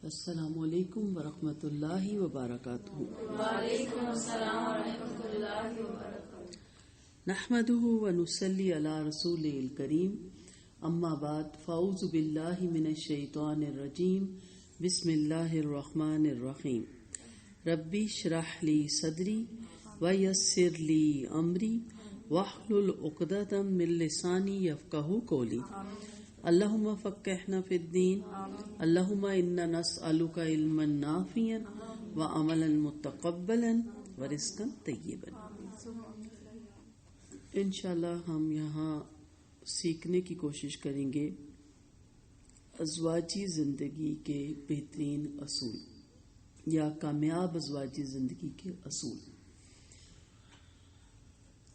السلام علیکم ورحمۃ اللہ وبرکاتہ۔ وعلیکم السلام ورحمۃ اللہ وبرکاتہ۔ نحمده ونصلی علی رسول الکریم، اما بعد، فاعوذ باللہ من الشیطان الرجیم، بسم اللہ الرحمن الرحیم۔ ربی اشرح لی صدری ویسر لی امری واحلل عقدۃ من لسانی یفقہوا قولی۔ اللہم فقہنا فی الدین، اللہم انا نسألک علما نافعا وعملا متقبلا ورزقا طیبا۔ انشاءاللہ ہم یہاں سیکھنے کی کوشش کریں گے ازواجی زندگی کے بہترین اصول یا کامیاب ازواجی زندگی کے اصول۔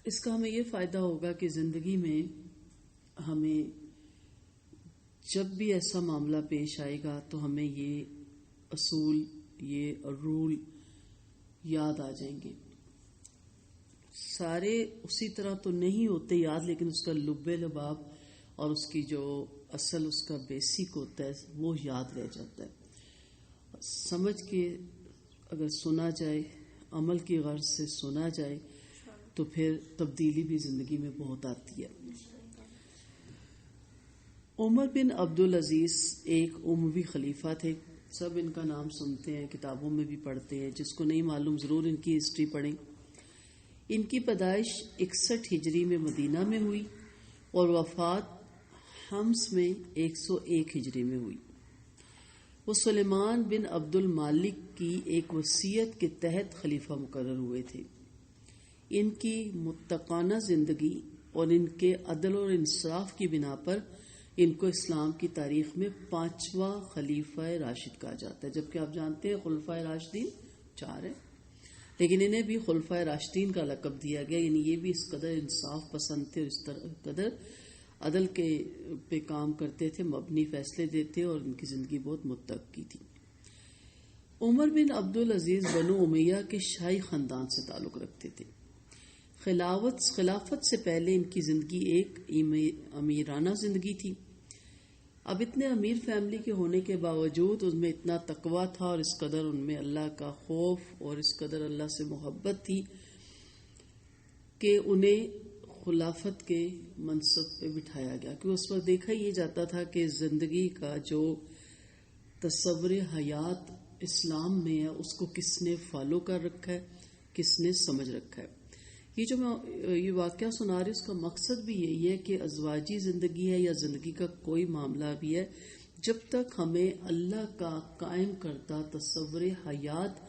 اس کا ہمیں یہ فائدہ ہوگا کہ زندگی میں ہمیں جب بھی ایسا معاملہ پیش آئے گا تو ہمیں یہ اصول، یہ رول یاد آ جائیں گے۔ سارے اسی طرح تو نہیں ہوتے یاد، لیکن اس کا لب لباب اور اس کی جو اصل اس کا بیسک ہوتا ہے وہ یاد رہ جاتا ہے۔ سمجھ کے اگر سنا جائے، عمل کی غرض سے سنا جائے تو پھر تبدیلی بھی زندگی میں بہت آتی ہے۔ عمر بن عبدالعزیز ایک اموی خلیفہ تھے، سب ان کا نام سنتے ہیں، کتابوں میں بھی پڑھتے ہیں، جس کو نہیں معلوم ضرور ان کی ہسٹری پڑھیں۔ ان کی پیدائش 61 ہجری میں مدینہ میں ہوئی اور وفات حمص میں 101 ہجری میں ہوئی۔ وہ سلیمان بن عبد المالک کی ایک وصیت کے تحت خلیفہ مقرر ہوئے تھے۔ ان کی متقانہ زندگی اور ان کے عدل اور انصاف کی بنا پر ان کو اسلام کی تاریخ میں 5واں خلیفہ راشد کہا جاتا ہے، جبکہ آپ جانتے ہیں خلفائے راشدین 4 ہیں، لیکن انہیں بھی خلفائے راشدین کا لقب دیا گیا، یعنی یہ بھی اس قدر انصاف پسند تھے اور اس قدر عدل کے پہ کام کرتے تھے، مبنی فیصلے دیتے اور ان کی زندگی بہت متقی تھی۔ عمر بن عبدالعزیز بنو امیہ کے شاہی خاندان سے تعلق رکھتے تھے۔ خلافت سے پہلے ان کی زندگی ایک امیرانہ زندگی تھی۔ اب اتنے امیر فیملی کے ہونے کے باوجود ان میں اتنا تقویٰ تھا اور اس قدر ان میں اللہ کا خوف اور اس قدر اللہ سے محبت تھی کہ انہیں خلافت کے منصب پہ بٹھایا گیا، کیونکہ اس وقت دیکھا یہ جاتا تھا کہ زندگی کا جو تصور حیات اسلام میں ہے اس کو کس نے فالو کر رکھا ہے، کس نے سمجھ رکھا ہے۔ یہ جو میں یہ واقعہ سنا رہی ہوں اس کا مقصد بھی یہی ہے کہ ازواجی زندگی ہے یا زندگی کا کوئی معاملہ بھی ہے، جب تک ہمیں اللہ کا قائم کردہ تصور حیات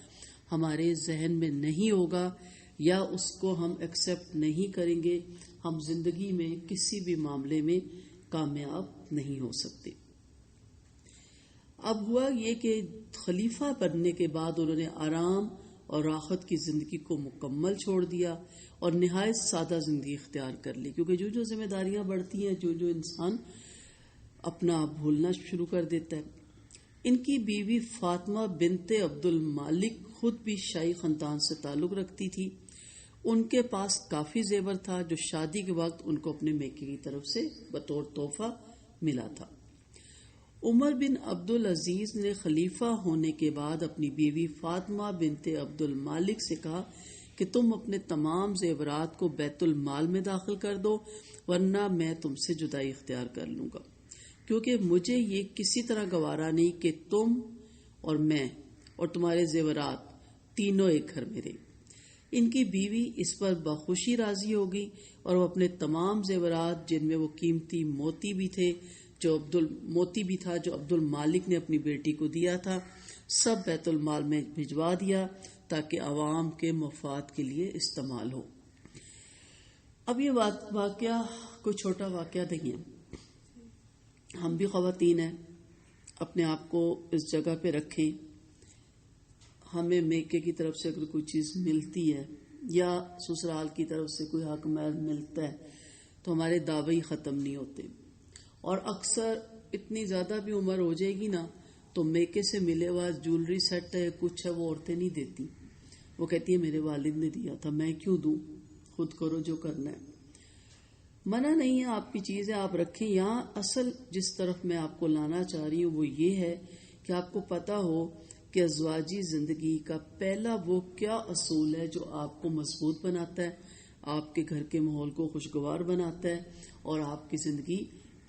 ہمارے ذہن میں نہیں ہوگا یا اس کو ہم ایکسیپٹ نہیں کریں گے، ہم زندگی میں کسی بھی معاملے میں کامیاب نہیں ہو سکتے۔ اب ہوا یہ کہ خلیفہ بننے کے بعد انہوں نے آرام اور راحت کی زندگی کو مکمل چھوڑ دیا اور نہایت سادہ زندگی اختیار کر لی، کیونکہ جو ذمہ داریاں بڑھتی ہیں، جو انسان اپنا آپ بھولنا شروع کر دیتا ہے۔ ان کی بیوی فاطمہ بنت عبد المالک خود بھی شاہی خاندان سے تعلق رکھتی تھی۔ ان کے پاس کافی زیور تھا جو شادی کے وقت ان کو اپنے میکے کی طرف سے بطور تحفہ ملا تھا۔ عمر بن عبدالعزیز نے خلیفہ ہونے کے بعد اپنی بیوی فاطمہ بنت عبد المالک سے کہا کہ تم اپنے تمام زیورات کو بیت المال میں داخل کر دو، ورنہ میں تم سے جدائی اختیار کر لوں گا، کیونکہ مجھے یہ کسی طرح گوارا نہیں کہ تم اور میں اور تمہارے زیورات تینوں ایک گھر میں رہیں۔ ان کی بیوی اس پر بخوشی راضی ہو گئی اور وہ اپنے تمام زیورات، جن میں وہ قیمتی موتی بھی تھا جو عبد المالک نے اپنی بیٹی کو دیا تھا، سب بیت المال میں بھجوا دیا تاکہ عوام کے مفاد کے لیے استعمال ہو۔ اب یہ واقعہ کوئی چھوٹا واقعہ نہیں ہے، ہم بھی خواتین ہیں، اپنے آپ کو اس جگہ پہ رکھیں۔ ہمیں میکے کی طرف سے اگر کوئی چیز ملتی ہے یا سسرال کی طرف سے کوئی حق مہر ملتا ہے تو ہمارے دعوے ختم نہیں ہوتے، اور اکثر اتنی زیادہ بھی عمر ہو جائے گی نا تو میکے سے ملے ہوا جولری سیٹ ہے، کچھ ہے، وہ عورتیں نہیں دیتی، وہ کہتی ہے میرے والد نے دیا تھا، میں کیوں دوں، خود کرو جو کرنا ہے۔ منع نہیں ہے، آپ کی چیز ہے، آپ رکھیں۔ یہاں اصل جس طرف میں آپ کو لانا چاہ رہی ہوں وہ یہ ہے کہ آپ کو پتا ہو کہ ازواجی زندگی کا پہلا وہ کیا اصول ہے جو آپ کو مضبوط بناتا ہے، آپ کے گھر کے ماحول کو خوشگوار بناتا ہے، اور آپ کی زندگی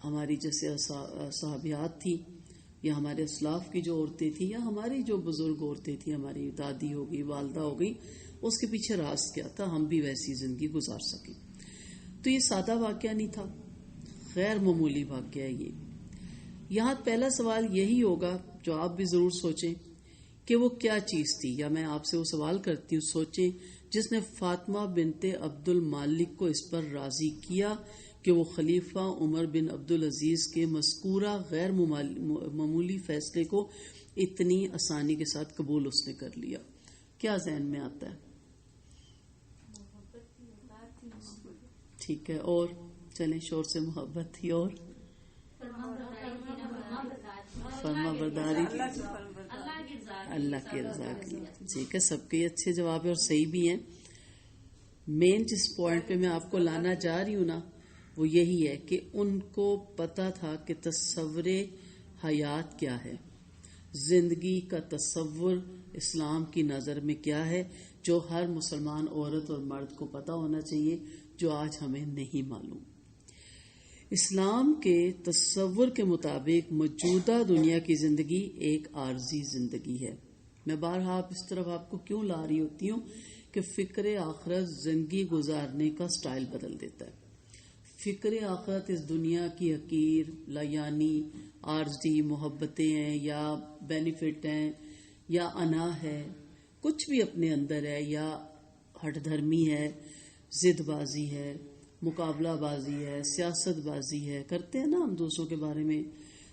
ہماری جیسے صحابیات تھی یا ہمارے اسلاف کی جو عورتیں تھیں یا ہماری جو بزرگ عورتیں تھیں، ہماری دادی ہو گئی، والدہ ہو گئی، اس کے پیچھے راز کیا تھا ہم بھی ویسی زندگی گزار سکیں. تو یہ سادہ واقعہ نہیں تھا، غیر معمولی واقعہ ہے یہ. یہاں پہلا سوال یہی ہوگا جو آپ بھی ضرور سوچیں کہ وہ کیا چیز تھی، یا میں آپ سے وہ سوال کرتی ہوں، سوچیں جس نے فاطمہ بنت عبد المالک کو اس پر راضی کیا کہ وہ خلیفہ عمر بن عبدالعزیز کے مذکورہ غیر معمولی فیصلے کو اتنی آسانی کے ساتھ قبول اس نے کر لیا. کیا ذہن میں آتا ہے؟ ٹھیک ہے، اور چلیں شور سے محبت تھی، اور فرما برداری تھی، اللہ کی رضا کی. ٹھیک ہے، سب کے اچھے جواب ہیں اور صحیح بھی ہیں. مین جس پوائنٹ پہ میں آپ کو لانا جا رہی ہوں نا وہ یہی ہے کہ ان کو پتا تھا کہ تصور حیات کیا ہے، زندگی کا تصور اسلام کی نظر میں کیا ہے، جو ہر مسلمان عورت اور مرد کو پتا ہونا چاہیے، جو آج ہمیں نہیں معلوم. اسلام کے تصور کے مطابق موجودہ دنیا کی زندگی ایک عارضی زندگی ہے. میں بارہا اس طرف آپ کو کیوں لا رہی ہوتی ہوں کہ فکر آخرت زندگی گزارنے کا سٹائل بدل دیتا ہے. فکر آخرت اس دنیا کی حقیر لایانی عارضی محبتیں ہیں یا بینیفٹ ہیں یا انا ہے، کچھ بھی اپنے اندر ہے، یا ہٹ دھرمی ہے، ضد بازی ہے، مقابلہ بازی ہے، سیاست بازی ہے، کرتے ہیں نا ہم دوسروں کے بارے میں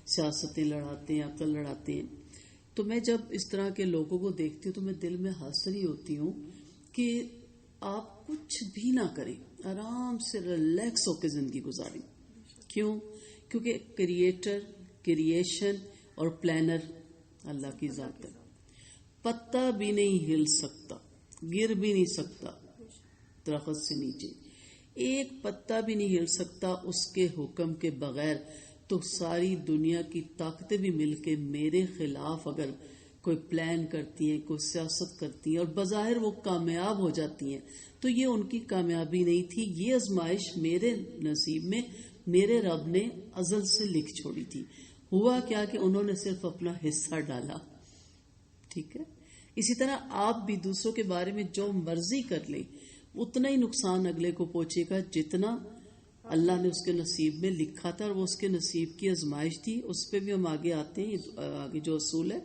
سیاستیں لڑاتے ہیں، عقل لڑاتے ہیں. تو میں جب اس طرح کے لوگوں کو دیکھتی ہوں تو میں دل میں ہنس رہی ہوتی ہوں کہ آپ کچھ بھی نہ کریں، آرام سے ریلیکس ہو کے زندگی گزاریں. کیوں؟ کیونکہ کریٹر، کریشن اور پلانر اللہ کی ذات ہے. پتا بھی نہیں ہل سکتا، گر بھی نہیں سکتا درخت سے نیچے، ایک پتا بھی نہیں ہل سکتا اس کے حکم کے بغیر. تو ساری دنیا کی طاقتیں بھی مل کے میرے خلاف اگر کوئی پلان کرتی ہیں، کوئی سیاست کرتی ہیں اور بظاہر وہ کامیاب ہو جاتی ہیں، تو یہ ان کی کامیابی نہیں تھی، یہ آزمائش میرے نصیب میں میرے رب نے ازل سے لکھ چھوڑی تھی. ہوا کیا کہ انہوں نے صرف اپنا حصہ ڈالا. ٹھیک ہے، اسی طرح آپ بھی دوسروں کے بارے میں جو مرضی کر لیں، اتنا ہی نقصان اگلے کو پہنچے گا جتنا اللہ نے اس کے نصیب میں لکھا تھا، اور وہ اس کے نصیب کی آزمائش تھی. اس پہ بھی ہم آگے آتے ہیں، آگے جو اصول ہے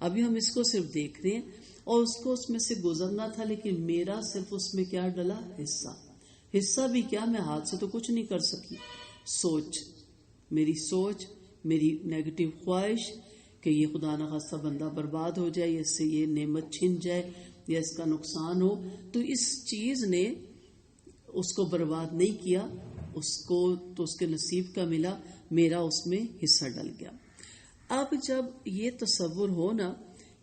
ابھی ہم اس کو صرف دیکھ رہے ہیں، اور اس کو اس میں سے گزرنا تھا، لیکن میرا صرف اس میں کیا ڈلا؟ حصہ بھی کیا، میں ہاتھ سے تو کچھ نہیں کر سکی. سوچ، میری نیگیٹو خواہش کہ یہ خدا نخواستہ بندہ برباد ہو جائے، اس سے یہ نعمت چھن جائے یا اس کا نقصان ہو، تو اس چیز نے اس کو برباد نہیں کیا، اس کو تو اس کے نصیب کا ملا، میرا اس میں حصہ ڈل گیا. اب جب یہ تصور ہو نا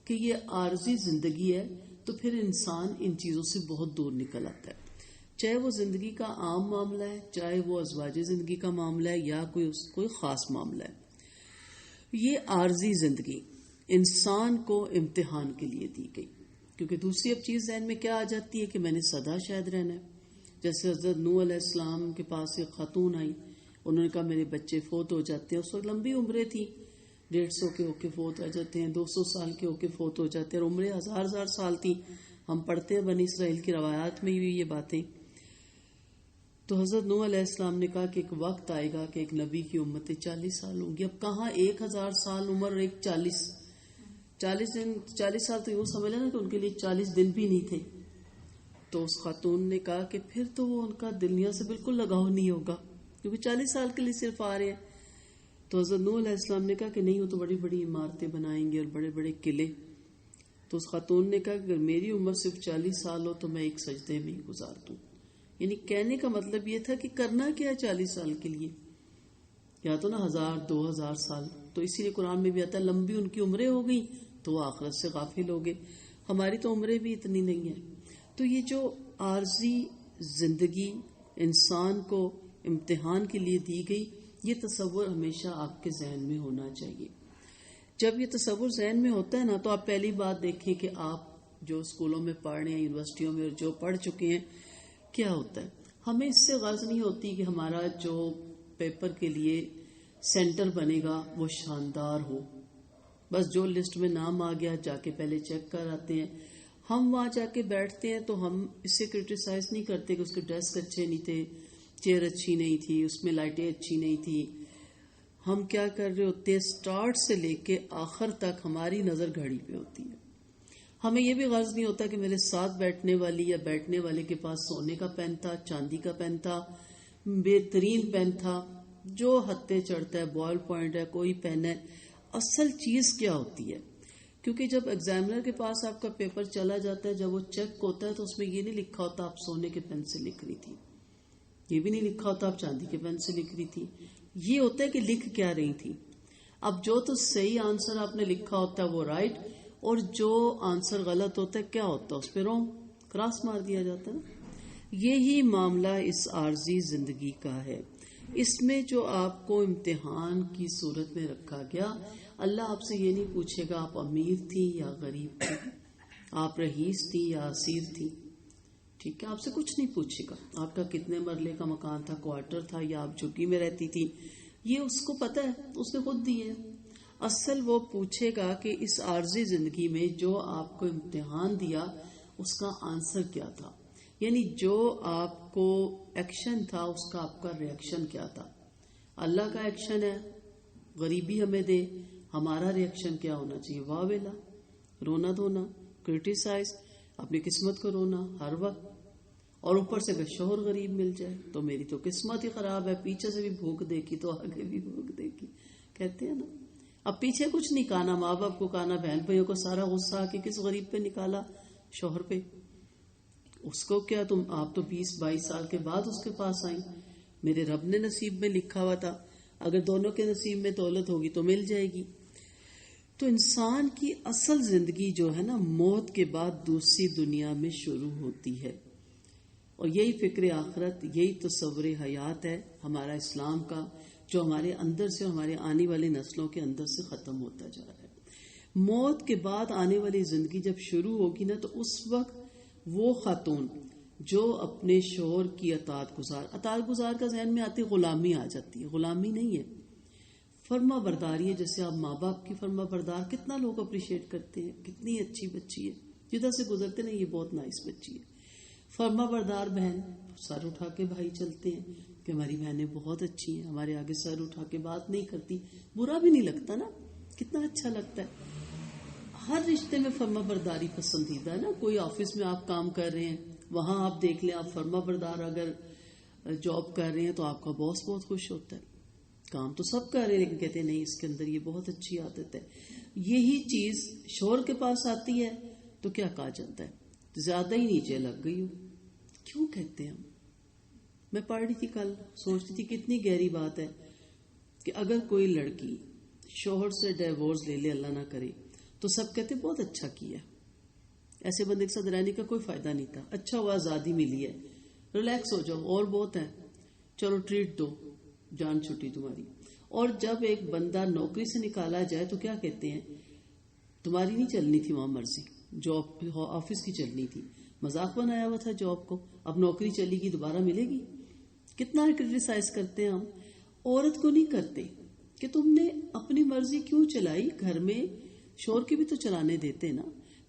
کہ یہ عارضی زندگی ہے، تو پھر انسان ان چیزوں سے بہت دور نکل آتا ہے، چاہے وہ زندگی کا عام معاملہ ہے، چاہے وہ ازواجی زندگی کا معاملہ ہے، یا کوئی خاص معاملہ ہے. یہ عارضی زندگی انسان کو امتحان کے لیے دی گئی، کیونکہ دوسری اب چیز ذہن میں کیا آ جاتی ہے کہ میں نے سدا شاید رہنا ہے. جیسے حضرت نوح علیہ السلام کے پاس ایک خاتون آئی، انہوں نے کہا میرے بچے فوت ہو جاتے ہیں. اس وقت لمبی عمریں تھی، 150 کے ہو کے فوت ہو جاتے ہیں، 200 سال کے ہو کے فوت ہو جاتے ہیں، اور عمریں ہزار سال تھی. ہم پڑھتے ہیں بنی اسرائیل کی روایات میں بھی یہ باتیں. تو حضرت نوح علیہ السلام نے کہا کہ ایک وقت آئے گا کہ ایک نبی کی امتیں 40 سال ہوں گی. اب کہاں 1000 سال عمر اور ایک 40 سال تو یوں سمجھ لینا کہ ان کے لیے 40 دن بھی نہیں تھے. تو اس خاتون نے کہا کہ پھر تو وہ ان کا دنیا سے بالکل لگاؤ نہیں ہوگا، کیونکہ 40 سال کے لیے صرف آ رہے ہیں. تو حضرت نوح علیہ السلام نے کہا کہ نہیں، وہ تو بڑی بڑی عمارتیں بنائیں گے اور بڑے بڑے قلعے. تو اس خاتون نے کہا کہ اگر میری عمر صرف 40 سال ہو تو میں ایک سجدے میں ہی گزار دوں. یعنی کہنے کا مطلب یہ تھا کہ کرنا کیا 40 سال کے لیے، یا تو نا 1000-2000 سال. تو اسی لیے قرآن میں بھی آتا ہے لمبی ان کی عمریں ہو گئی تو وہ آخرت سے غافل ہو گئے. ہماری تو عمریں بھی اتنی نہیں ہیں. تو یہ جو عارضی زندگی انسان کو امتحان کے لیے دی گئی، یہ تصور ہمیشہ آپ کے ذہن میں ہونا چاہیے. جب یہ تصور ذہن میں ہوتا ہے نا تو آپ پہلی بات دیکھیں کہ آپ جو اسکولوں میں پڑھ رہے ہیں، یونیورسٹیوں میں جو پڑھ چکے ہیں، کیا ہوتا ہے. ہمیں اس سے غرض نہیں ہوتی کہ ہمارا جو پیپر کے لیے سینٹر بنے گا وہ شاندار ہو. بس جو لسٹ میں نام آ گیا جا کے پہلے چیک کر آتے ہیں. ہم وہاں جا کے بیٹھتے ہیں تو ہم اس سے کرٹیسائز نہیں کرتے کہ اس کے ڈیسک اچھے نہیں تھے، چیئر اچھی نہیں تھی، اس میں لائٹیں اچھی نہیں تھی. ہم کیا کر رہے ہوتے ہیں، سٹارٹ سے لے کے آخر تک ہماری نظر گھڑی پہ ہوتی ہے. ہمیں یہ بھی غرض نہیں ہوتا کہ میرے ساتھ بیٹھنے والی یا بیٹھنے والے کے پاس سونے کا پین تھا، چاندی کا پین تھا، بہترین پین تھا، جو ہتھے چڑھتا ہے، بال پوائنٹ ہے، کوئی پین ہے. اصل چیز کیا ہوتی ہے؟ کیونکہ جب ایگزامنر کے پاس آپ کا پیپر چلا جاتا ہے، جب وہ چیک ہوتا ہے تو اس میں یہ نہیں لکھا ہوتا آپ سونے کے پین سے لکھ رہی تھی، یہ بھی نہیں لکھا ہوتا آپ چاندی کے پین سے لکھ رہی تھی. یہ ہوتا ہے کہ لکھ کیا رہی تھی. اب جو تو صحیح آنسر آپ نے لکھا ہوتا ہے وہ رائٹ، اور جو آنسر غلط ہوتا ہے کیا ہوتا ہے، اس پہ رونگ، کراس مار دیا جاتا ہے نا. یہی معاملہ اس عارضی زندگی کا ہے. اس میں جو آپ کو امتحان کی صورت میں رکھا گیا، اللہ آپ سے یہ نہیں پوچھے گا آپ امیر تھی یا غریب تھی، آپ رئیس تھی یا اسیر تھی. ٹھیک ہے، آپ سے کچھ نہیں پوچھے گا. آپ کا کتنے مرلے کا مکان تھا، کوارٹر تھا، یا آپ جھگی میں رہتی تھی، یہ اس کو پتا ہے، اس نے خود دی ہے. اصل وہ پوچھے گا کہ اس عارضی زندگی میں جو آپ کو امتحان دیا اس کا آنسر کیا تھا، یعنی جو آپ کو ایکشن تھا اس کا آپ کا ریئیکشن کیا تھا. اللہ کا ایکشن ہے غریبی ہمیں دے، ہمارا ریئیکشن کیا ہونا چاہیے؟ واہ ویلا، رونا دھونا، کرٹیسائز، اپنی قسمت کو رونا ہر وقت. اور اوپر سے اگر شوہر غریب مل جائے تو میری تو قسمت ہی خراب ہے، پیچھے سے بھی بھوک دے گی تو آگے بھی بھوک دے گی، کہتے ہیں نا. اب پیچھے کچھ نہیں کہنا، ماں باپ کو کہنا، بہن بھائیوں کو، سارا غصہ آ کے کس غریب پہ نکالا؟ شوہر پہ. اس کو کیا، تم آپ تو 20-22 سال کے بعد اس کے پاس آئیں. میرے رب نے نصیب میں لکھا ہوا تھا، اگر دونوں کے نصیب میں دولت ہوگی تو مل جائے گی. تو انسان کی اصل زندگی جو ہے نا، موت کے بعد دوسری دنیا میں شروع ہوتی ہے. اور یہی فکر آخرت، یہی تصور حیات ہے ہمارا اسلام کا، جو ہمارے اندر سے اور ہمارے آنے والی نسلوں کے اندر سے ختم ہوتا جا رہا ہے. موت کے بعد آنے والی زندگی جب شروع ہوگی نا، تو اس وقت وہ خاتون جو اپنے شوہر کی اطاعت گزار کا ذہن میں آتی غلامی آ جاتی ہے. غلامی نہیں ہے، فرما برداری ہے. جیسے آپ ماں باپ کی فرما بردار کتنا لوگ اپریشیٹ کرتے ہیں، کتنی اچھی بچی ہے، جدھر سے گزرتے نا یہ بہت نائس بچی ہے. فرما بردار بہن، سر اٹھا کے بھائی چلتے ہیں کہ ہماری بہنیں بہت اچھی ہیں، ہمارے آگے سر اٹھا کے بات نہیں کرتی. برا بھی نہیں لگتا نا، کتنا اچھا لگتا ہے. ہر رشتے میں فرما برداری پسندیدہ ہے نا. کوئی آفس میں آپ کام کر رہے ہیں، وہاں آپ دیکھ لیں، آپ فرما بردار اگر جاب کر رہے ہیں تو آپ کا باس بہت خوش ہوتا ہے. کام تو سب کر رہے ہیں لیکن کہتے ہیں نہیں، اس کے اندر یہ بہت اچھی عادت ہے. یہی چیز شوہر کے پاس آتی ہے تو کیا کہا جاتا ہے؟ زیادہ ہی نیچے لگ گئی ہو. کیوں کہتے ہیں ہم؟ میں پڑھ رہی تھی کل، سوچتی تھی کتنی گہری بات ہے کہ اگر کوئی لڑکی شوہر سے ڈیورس لے لے، اللہ نہ کرے، تو سب کہتے بہت اچھا کیا. ایسے بندے کے ساتھ رہنے کا کوئی فائدہ نہیں تھا، اچھا ہوا آزادی ملی ہے، ریلیکس ہو جاؤ، اور بہت ہے، چلو ٹریٹ دو، جان چھٹی تمہاری. اور جب ایک بندہ نوکری سے نکالا جائے تو کیا کہتے ہیں؟ تمہاری نہیں چلنی تھی وہاں مرضی، جاب آفس کی چلنی تھی. مذاق بنایا ہوا تھا جاب کو، اب نوکری چلی گی دوبارہ ملے گی. کتنا کرٹیسائز کرتے ہیں ہم. عورت کو نہیں کرتے کہ تم نے اپنی مرضی کیوں چلائی، گھر میں شوہر کی بھی تو چلانے دیتے نا.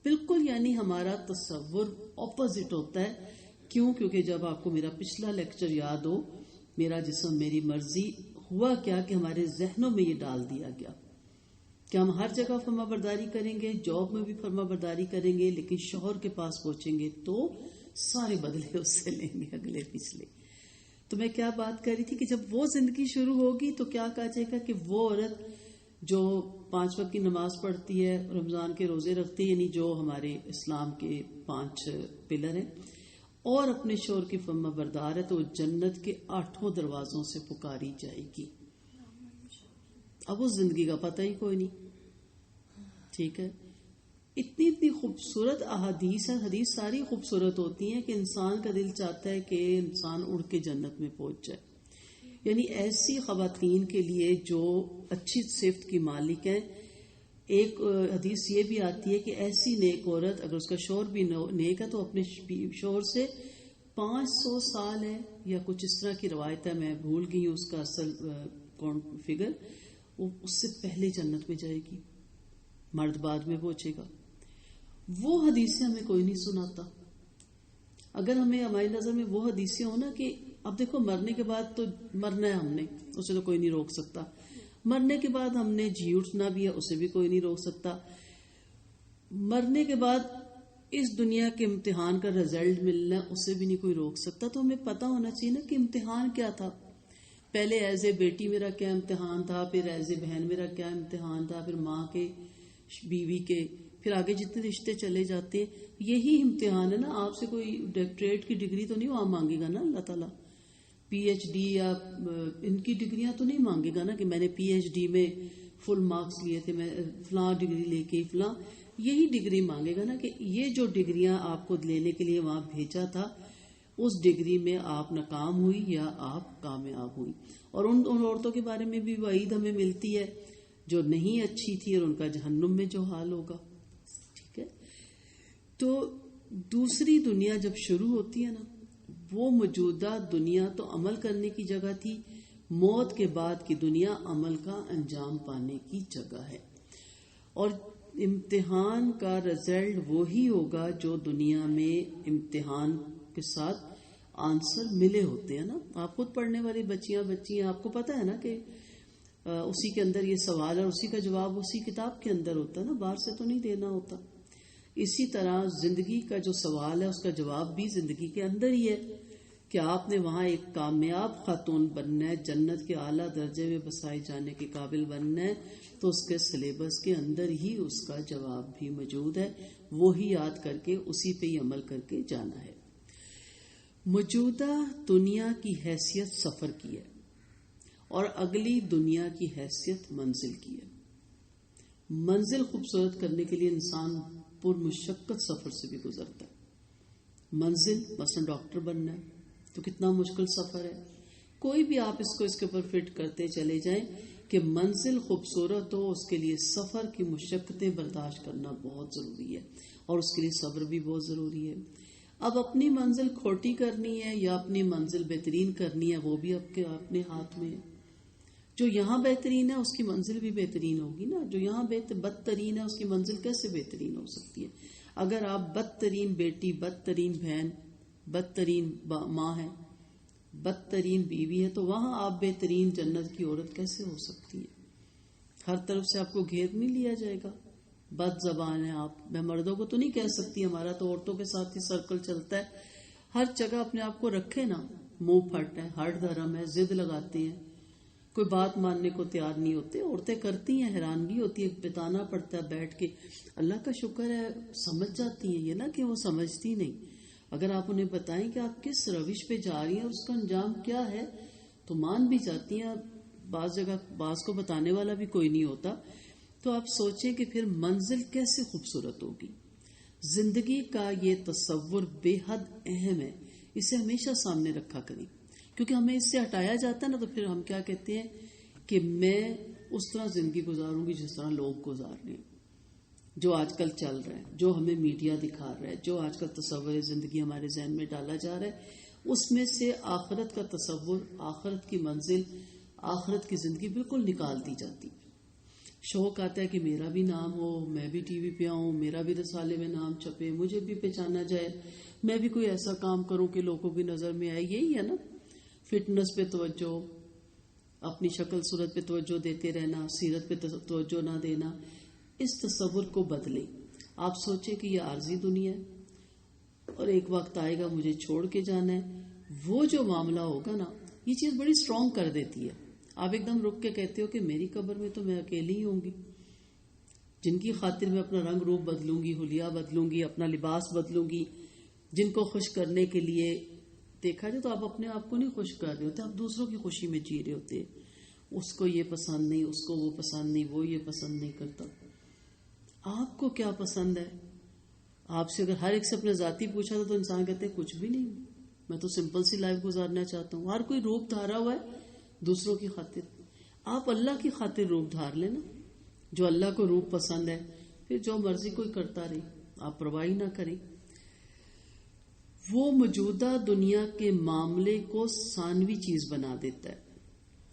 بالکل، یعنی ہمارا تصور اپوزٹ ہوتا ہے. کیوں؟ کیونکہ جب آپ کو میرا پچھلا لیکچر یاد ہو، میرا جسم میری مرضی، ہوا کیا کہ ہمارے ذہنوں میں یہ ڈال دیا گیا کہ ہم ہر جگہ فرما برداری کریں گے، جاب میں بھی فرما برداری کریں گے، لیکن شوہر کے پاس پہنچیں گے تو سارے بدلے اس سے لیں گے، اگلے پچھلے. تو میں کیا بات کر رہی تھی کہ جب وہ زندگی شروع ہوگی تو کیا کہا جائے گا کہ وہ عورت جو 5 وقت کی نماز پڑھتی ہے، رمضان کے روزے رکھتی ہے، یعنی جو ہمارے اسلام کے 5 پلر ہیں، اور اپنے شوہر کی فرما بردار ہے، تو جنت کے 8 دروازوں سے پکاری جائے گی. اب اس زندگی کا پتہ ہی کوئی نہیں. ٹھیک ہے، اتنی خوبصورت احادیث ہیں. حدیث ساری خوبصورت ہوتی ہیں کہ انسان کا دل چاہتا ہے کہ انسان اڑ کے جنت میں پہنچ جائے. یعنی ایسی خواتین کے لیے جو اچھی صفت کی مالک ہیں. ایک حدیث یہ بھی آتی ہے کہ ایسی نیک عورت اگر اس کا شوہر بھی نیک ہے تو اپنے شوہر سے 500 سال ہے یا کچھ اس طرح کی روایت ہے، میں بھول گئی ہوں اس کا اصل فگر، وہ اس سے پہلے جنت میں جائے گی، مرد بعد میں پہنچے گا. وہ حدیثیں ہمیں کوئی نہیں سناتا. اگر ہمیں ہماری نظر میں وہ حدیثیں ہو نا کہ اب دیکھو مرنے کے بعد تو مرنا ہے ہم نے، اسے تو کوئی نہیں روک سکتا، مرنے کے بعد ہم نے جی اٹھنا بھی ہے، اسے بھی کوئی نہیں روک سکتا، مرنے کے بعد اس دنیا کے امتحان کا رزلٹ ملنا ہے اسے بھی نہیں کوئی روک سکتا. تو ہمیں پتا ہونا چاہیے نا کہ امتحان کیا تھا. پہلے ایز اے بیٹی میرا کیا امتحان تھا، پھر ایز اے بہن میرا کیا امتحان تھا، پھر ماں کے، بیوی کے، پھر آگے جتنے رشتے چلے جاتے ہیں یہی امتحان ہے نا. آپ سے کوئی ڈاکٹریٹ کی ڈگری تو نہیں وہاں مانگے گا نا اللہ تعالیٰ، پی ایچ ڈی یا ان کی ڈگریاں تو نہیں مانگے گا نا کہ میں نے پی ایچ ڈی میں فل مارکس لیے تھے، میں فلاں ڈگری لے کے فلاں، یہی ڈگری مانگے گا نا کہ یہ جو ڈگریاں آپ کو لینے کے لیے وہاں بھیجا تھا اس ڈگری میں آپ ناکام ہوئی یا آپ کامیاب ہوئی. اور ان عورتوں کے بارے میں بھی وعید ہمیں ملتی ہے جو نہیں اچھی تھی اور ان کا جہنم میں جو حال ہوگا. ٹھیک ہے، تو دوسری دنیا جب شروع ہوتی ہے نا، وہ موجودہ دنیا تو عمل کرنے کی جگہ تھی، موت کے بعد کی دنیا عمل کا انجام پانے کی جگہ ہے. اور امتحان کا رزلٹ وہی ہوگا جو دنیا میں امتحان کے ساتھ آنسر ملے ہوتے ہیں نا. آپ خود پڑھنے والی بچیاں آپ کو پتا ہے نا کہ اسی کے اندر یہ سوال ہے، اسی کا جواب اسی کتاب کے اندر ہوتا ہے نا، باہر سے تو نہیں دینا ہوتا. اسی طرح زندگی کا جو سوال ہے اس کا جواب بھی زندگی کے اندر ہی ہے کہ آپ نے وہاں ایک کامیاب خاتون بننا ہے، جنت کے اعلیٰ درجے میں بسائے جانے کے قابل بننا ہے، تو اس کے سلیبس کے اندر ہی اس کا جواب بھی موجود ہے. وہی یاد کر کے اسی پہ ہی عمل کر کے جانا ہے. موجودہ دنیا کی حیثیت سفر کی ہے اور اگلی دنیا کی حیثیت منزل کی ہے. منزل خوبصورت کرنے کے لیے انسان پر مشقت سفر سے بھی گزرتا ہے. منزل مثلا ڈاکٹر بننا ہے تو کتنا مشکل سفر ہے. کوئی بھی آپ اس کے اوپر فٹ کرتے چلے جائیں کہ منزل خوبصورت ہو، اس کے لیے سفر کی مشقتیں برداشت کرنا بہت ضروری ہے اور اس کے لیے صبر بھی بہت ضروری ہے. اب اپنی منزل کھوٹی کرنی ہے یا اپنی منزل بہترین کرنی ہے وہ بھی اپنے ہاتھ میں ہے. جو یہاں بہترین ہے اس کی منزل بھی بہترین ہوگی نا. جو یہاں بدترین ہے اس کی منزل کیسے بہترین ہو سکتی ہے؟ اگر آپ بدترین بیٹی، بدترین بہن، بدترین ماں ہے، بدترین بیوی ہے، تو وہاں آپ بہترین جنت کی عورت کیسے ہو سکتی ہے؟ ہر طرف سے آپ کو گھیر نہیں لیا جائے گا. بد زبان ہے آپ. میں مردوں کو تو نہیں کہہ سکتی، ہمارا تو عورتوں کے ساتھ ہی سرکل چلتا ہے. ہر جگہ اپنے آپ کو رکھے نا. منہ پھٹ ہے، ہٹ دھرم ہے، ضد لگاتے ہیں، کوئی بات ماننے کو تیار نہیں ہوتے. عورتیں کرتی ہیں، حیرانگی ہوتی ہے، بتانا پڑتا ہے بیٹھ کے. اللہ کا شکر ہے سمجھ جاتی ہیں، یہ نا کہ وہ سمجھتی نہیں. اگر آپ انہیں بتائیں کہ آپ کس روش پہ جا رہی ہیں اور اس کا انجام کیا ہے تو مان بھی جاتی ہیں. بعض جگہ بعض کو بتانے والا بھی کوئی نہیں ہوتا. تو آپ سوچیں کہ پھر منزل کیسے خوبصورت ہوگی. زندگی کا یہ تصور بے حد اہم ہے، اسے ہمیشہ سامنے رکھا کریں. کیونکہ ہمیں اس سے ہٹایا جاتا ہے نا، تو پھر ہم کیا کہتے ہیں کہ میں اس طرح زندگی گزاروں گی جس طرح لوگ گزار رہے ہیں، جو آج کل چل رہا ہے، جو ہمیں میڈیا دکھا رہا ہے، جو آج کل تصور زندگی ہمارے ذہن میں ڈالا جا رہا ہے. اس میں سے آخرت کا تصور، آخرت کی منزل، آخرت کی زندگی بالکل نکال دی جاتی. شوق آتا ہے کہ میرا بھی نام ہو، میں بھی ٹی وی پہ آؤں، میرا بھی رسالے میں نام چھپے، مجھے بھی پہچانا جائے، میں بھی کوئی ایسا کام کروں کہ لوگوں کی نظر میں آئے. یہی ہے نا، فٹنس پہ توجہ، اپنی شکل صورت پہ توجہ دیتے رہنا، سیرت پہ توجہ نہ دینا. اس تصور کو بدلیں. آپ سوچیں کہ یہ عارضی دنیا ہے اور ایک وقت آئے گا مجھے چھوڑ کے جانا ہے. وہ جو معاملہ ہوگا نا، یہ چیز بڑی سٹرونگ کر دیتی ہے. آپ ایک دم رک کے کہتے ہو کہ میری قبر میں تو میں اکیلی ہی ہوں گی. جن کی خاطر میں اپنا رنگ روپ بدلوں گی، حلیہ بدلوں گی، اپنا لباس بدلوں گی، جن کو خوش کرنے کے لیے دیکھا جائے تو آپ اپنے آپ کو نہیں خوش کر رہے ہوتے، آپ دوسروں کی خوشی میں جی رہے ہوتے. اس کو یہ پسند نہیں، اس کو وہ پسند نہیں، وہ یہ پسند نہیں کرتا. آپ کو کیا پسند ہے؟ آپ سے اگر ہر ایک سے اپنے ذاتی پوچھا تو انسان کہتے ہیں کچھ بھی نہیں، میں تو سمپل سی لائف گزارنا چاہتا ہوں. ہر کوئی روپ دھارا ہوا ہے دوسروں کی خاطر. آپ اللہ کی خاطر روپ دھار لینا. جو اللہ کو روپ پسند ہے پھر جو مرضی کوئی کرتا رہے، آپ پرواہی نہ کریں. وہ موجودہ دنیا کے معاملے کو ثانوی چیز بنا دیتا ہے.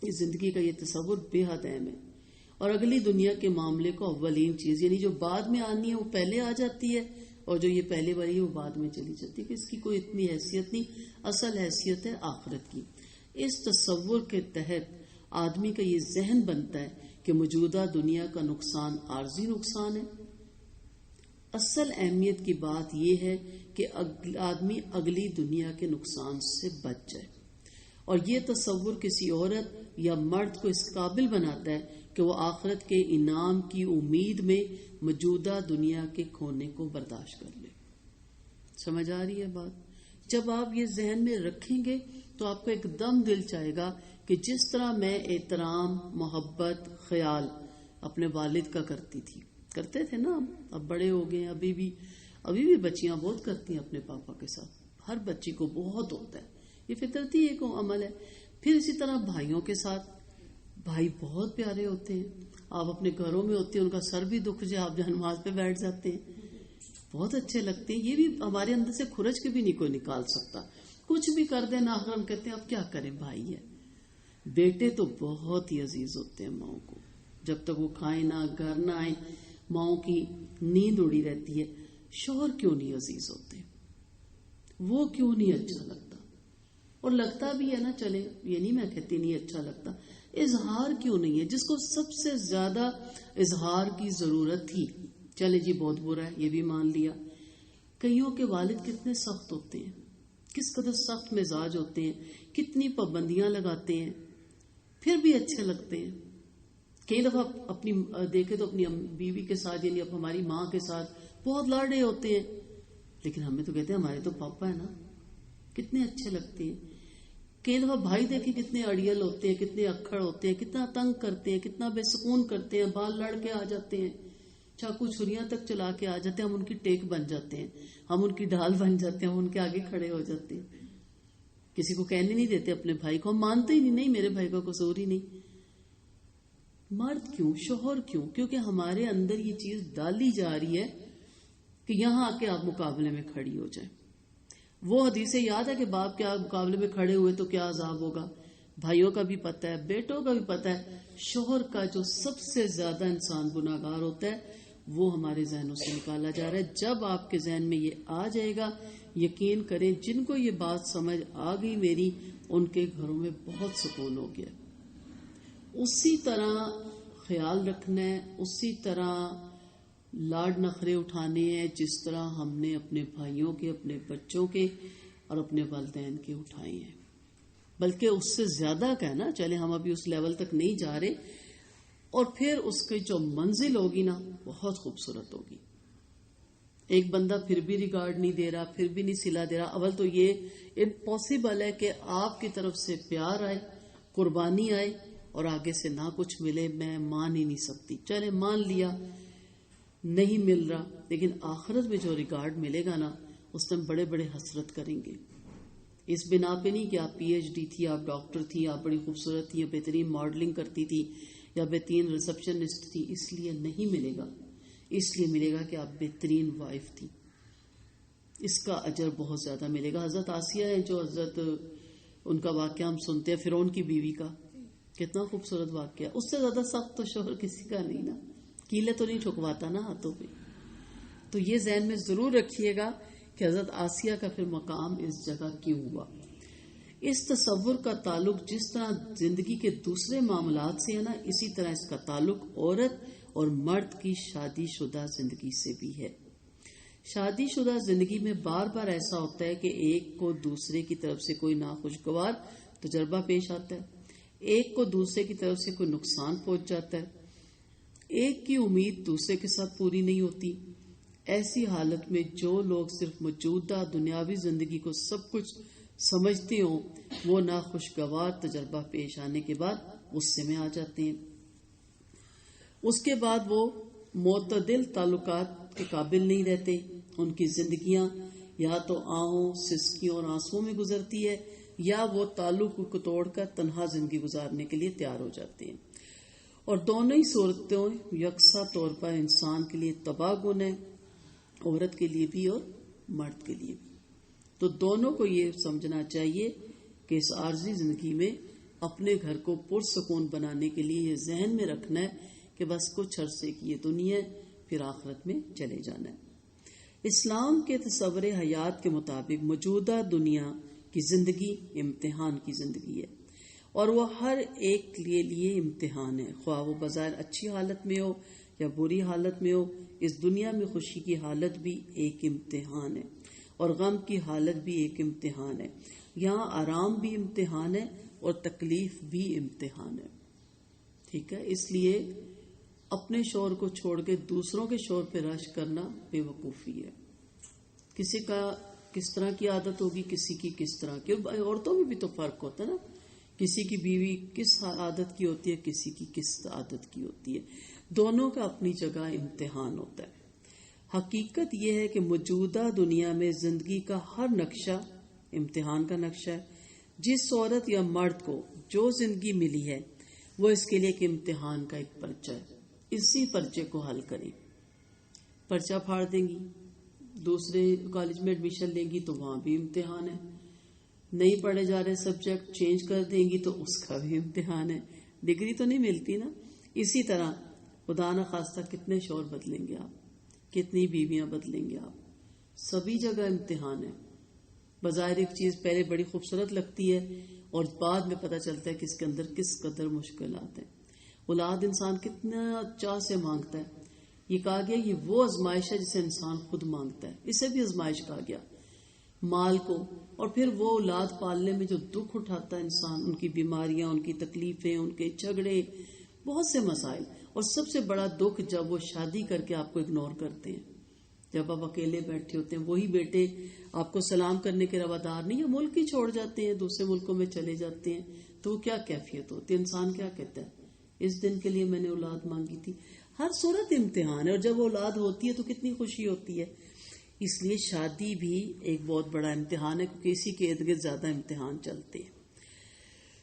اس زندگی کا یہ تصور بے حد اہم ہے. اور اگلی دنیا کے معاملے کو اولین چیز، یعنی جو بعد میں آنی ہے وہ پہلے آ جاتی ہے، اور جو یہ پہلے والی ہے وہ بعد میں چلی جاتی ہے کہ اس کی کوئی اتنی حیثیت نہیں، اصل حیثیت ہے آخرت کی. اس تصور کے تحت آدمی کا یہ ذہن بنتا ہے کہ موجودہ دنیا کا نقصان عارضی نقصان ہے. اصل اہمیت کی بات یہ ہے کہ آدمی اگلی دنیا کے نقصان سے بچ جائے. اور یہ تصور کسی عورت یا مرد کو اس قابل بناتا ہے کہ وہ آخرت کے انعام کی امید میں موجودہ دنیا کے کھونے کو برداشت کر لے. سمجھ آ رہی ہے بات؟ جب آپ یہ ذہن میں رکھیں گے تو آپ کو ایک دم دل چاہے گا کہ جس طرح میں احترام، محبت، خیال اپنے والد کا کرتے تھے نا، اب بڑے ہو گئے، ابھی بھی بچیاں بہت کرتی ہیں اپنے پاپا کے ساتھ. ہر بچی کو بہت ہوتا ہے، یہ فطرتی ایک عمل ہے. پھر اسی طرح بھائیوں کے ساتھ، بھائی بہت پیارے ہوتے ہیں. آپ اپنے گھروں میں ہوتے ہیں، ان کا سر بھی دکھ جائے آپ جہاں نماز پہ بیٹھ جاتے ہیں، بہت اچھے لگتے ہیں. یہ بھی ہمارے اندر سے کھرچ کے بھی نہیں کوئی نکال سکتا. کچھ بھی کر دیں آخر ہم کہتے ہیں اب کیا کریں، بھائی ہے. بیٹے تو بہت ہی عزیز ہوتے ہیں ماؤں کو، جب تک وہ کھائیں نہ، گھر نہ آئیں، ماؤں کی نیند اڑی رہتی ہے. شوہر کیوں نہیں عزیز ہوتے؟ وہ کیوں نہیں اچھا لگتا؟ اور لگتا بھی ہے نا، چلے یہ نہیں میں کہتی نہیں اچھا لگتا، اظہار کیوں نہیں ہے؟ جس کو سب سے زیادہ اظہار کی ضرورت تھی، چلے جی بہت برا ہے یہ بھی مان لیا. کئیوں کے والد کتنے سخت ہوتے ہیں، کس قدر سخت مزاج ہوتے ہیں، کتنی پابندیاں لگاتے ہیں، پھر بھی اچھے لگتے ہیں. کئی دفعہ اپنی دیکھے تو اپنی بیوی کے ساتھ، یعنی اب ہماری ماں کے ساتھ بہت لاڈے ہوتے ہیں، لیکن ہمیں تو کہتے ہیں ہمارے تو پاپا ہے نا، کتنے اچھے لگتے ہیں. کئی دفعہ بھائی دیکھیں کتنے اڑیل ہوتے ہیں، کتنے اکھڑ ہوتے ہیں، کتنا تنگ کرتے ہیں، کتنا بے سکون کرتے ہیں، بال لڑ کے آ جاتے ہیں، چاقو چھریاں تک چلا کے آ جاتے ہیں. ہم ان کی ٹیک بن جاتے ہیں، ہم ان کی ڈھال بن جاتے ہیں، ہم ان کے آگے کھڑے ہو جاتے ہیں. کسی کو کہنے نہیں دیتے اپنے بھائی کو، ہم مانتے ہی نہیں میرے بھائی کا قصور ہی نہیں. مرد کیوں، شوہر کیوں؟ کیونکہ ہمارے اندر یہ چیز ڈالی جا رہی ہے کہ یہاں آ کے آپ مقابلے میں کھڑی ہو جائیں. وہ حدیث یاد ہے کہ باپ کے مقابلے میں کھڑے ہوئے تو کیا عذاب ہوگا. بھائیوں کا بھی پتہ ہے، بیٹوں کا بھی پتہ ہے. شوہر کا جو سب سے زیادہ انسان گناہگار ہوتا ہے وہ ہمارے ذہنوں سے نکالا جا رہا ہے. جب آپ کے ذہن میں یہ آ جائے گا، یقین کریں جن کو یہ بات سمجھ آ گئی میری، ان کے گھروں میں بہت سکون ہو گیا. اسی طرح خیال رکھنا ہے، اسی طرح لاڈ نخرے اٹھانے ہیں جس طرح ہم نے اپنے بھائیوں کے، اپنے بچوں کے اور اپنے والدین کے اٹھائے ہیں. بلکہ اس سے زیادہ کہنا، چلے ہم ابھی اس لیول تک نہیں جا رہے. اور پھر اس کی جو منزل ہوگی نا بہت خوبصورت ہوگی. ایک بندہ پھر بھی ریگارڈ نہیں دے رہا، پھر بھی نہیں صلہ دے رہا. اول تو یہ امپاسبل ہے کہ آپ کی طرف سے پیار آئے، قربانی آئے اور آگے سے نہ کچھ ملے. میں مان ہی نہیں سکتی. چلے مان لیا نہیں مل رہا، لیکن آخرت میں جو ریگارڈ ملے گا نا اس میں بڑے بڑے حسرت کریں گے. اس بنا پہ نہیں کہ آپ پی ایچ ڈی تھی، آپ ڈاکٹر تھی، آپ بڑی خوبصورت تھی، یا بہترین ماڈلنگ کرتی تھی، یا بہترین ریسپشنسٹ تھی. اس لیے نہیں ملے گا، اس لیے ملے گا کہ آپ بہترین وائف تھی. اس کا اجر بہت زیادہ ملے گا. حضرت آسیہ ہے جو حضرت ان کا واقعہ ہم سنتے ہیں، فرعون کی بیوی کا، کتنا خوبصورت واقعہ. اس سے زیادہ سخت تو شوہر کسی کا نہیں نا، کیلے تو نہیں ٹھکواتا نا ہاتھوں پہ. تو یہ ذہن میں ضرور رکھیے گا کہ حضرت آسیہ کا پھر مقام اس جگہ کیوں ہوا. اس تصور کا تعلق جس طرح زندگی کے دوسرے معاملات سے ہے نا، اسی طرح اس کا تعلق عورت اور مرد کی شادی شدہ زندگی سے بھی ہے. شادی شدہ زندگی میں بار بار ایسا ہوتا ہے کہ ایک کو دوسرے کی طرف سے کوئی ناخوشگوار تجربہ پیش آتا ہے، ایک کو دوسرے کی طرف سے کوئی نقصان پہنچ جاتا ہے، ایک کی امید دوسرے کے ساتھ پوری نہیں ہوتی. ایسی حالت میں جو لوگ صرف موجودہ دنیاوی زندگی کو سب کچھ سمجھتے ہوں، وہ ناخوشگوار تجربہ پیش آنے کے بعد غصے میں آ جاتے ہیں. اس کے بعد وہ معتدل تعلقات کے قابل نہیں رہتے. ان کی زندگیاں یا تو آہوں، سسکیوں اور آنسوؤں میں گزرتی ہے، یا وہ تعلق کو توڑ کر تنہا زندگی گزارنے کے لیے تیار ہو جاتے ہیں. اور دونوں ہی صورتوں یکساں طور پر انسان کے لیے تباہ کن ہے، عورت کے لیے بھی اور مرد کے لیے بھی۔ تو دونوں کو یہ سمجھنا چاہیے کہ اس عارضی زندگی میں اپنے گھر کو پرسکون بنانے کے لیے یہ ذہن میں رکھنا ہے کہ بس کچھ عرصے کی یہ دنیا ہے، پھر آخرت میں چلے جانا ہے۔ اسلام کے تصور حیات کے مطابق موجودہ دنیا کی زندگی امتحان کی زندگی ہے، اور وہ ہر ایک کے لیے امتحان ہے، خواہ وہ بظاہر اچھی حالت میں ہو یا بری حالت میں ہو۔ اس دنیا میں خوشی کی حالت بھی ایک امتحان ہے اور غم کی حالت بھی ایک امتحان ہے۔ یہاں آرام بھی امتحان ہے اور تکلیف بھی امتحان ہے، ٹھیک ہے۔ اس لیے اپنے شور کو چھوڑ کے دوسروں کے شور پہ رشک کرنا بے وقوفی ہے۔ کسی کا کس طرح کی عادت ہوگی، کسی کی کس طرح کی، عورتوں میں بھی تو فرق ہوتا ہے نا، کسی کی بیوی کس عادت کی ہوتی ہے، کسی کی کس عادت کی ہوتی ہے۔ دونوں کا اپنی جگہ امتحان ہوتا ہے۔ حقیقت یہ ہے کہ موجودہ دنیا میں زندگی کا ہر نقشہ امتحان کا نقشہ ہے۔ جس عورت یا مرد کو جو زندگی ملی ہے وہ اس کے لیے ایک امتحان کا ایک پرچہ ہے، اسی پرچے کو حل کریں۔ پرچہ پھاڑ دیں گی، دوسرے کالج میں ایڈمیشن لیں گی تو وہاں بھی امتحان ہے، نہیں پڑھے جا رہے سبجیکٹ چینج کر دیں گی تو اس کا بھی امتحان ہے، ڈگری تو نہیں ملتی نا۔ اسی طرح خدا نہ خواستہ کتنے شوہر بدلیں گے آپ، کتنی بیویاں بدلیں گے آپ، سبھی جگہ امتحان ہے۔ بظاہر ایک چیز پہلے بڑی خوبصورت لگتی ہے اور بعد میں پتہ چلتا ہے کہ اس کے اندر کس قدر مشکلات ہیں۔ اولاد انسان کتنا چاہ سے مانگتا ہے، یہ کہا گیا یہ وہ آزمائش ہے جسے انسان خود مانگتا ہے، اسے بھی آزمائش کہا گیا، مال کو۔ اور پھر وہ اولاد پالنے میں جو دکھ اٹھاتا ہے انسان، ان کی بیماریاں، ان کی تکلیفیں، ان کے جھگڑے، بہت سے مسائل، اور سب سے بڑا دکھ جب وہ شادی کر کے آپ کو اگنور کرتے ہیں، جب آپ اکیلے بیٹھے ہوتے ہیں، وہی بیٹے آپ کو سلام کرنے کے روادار نہیں، یا ملک ہی چھوڑ جاتے ہیں، دوسرے ملکوں میں چلے جاتے ہیں، تو وہ کیا کیفیت ہوتی ہے؟ انسان کیا کہتا ہے، اس دن کے لیے میں نے اولاد مانگی تھی۔ ہر صورت امتحان ہے، اور جب وہ اولاد ہوتی ہے تو کتنی خوشی ہوتی ہے۔ اس لیے شادی بھی ایک بہت بڑا امتحان ہے، کیونکہ اسی کے ارد گرد زیادہ امتحان چلتے ہیں۔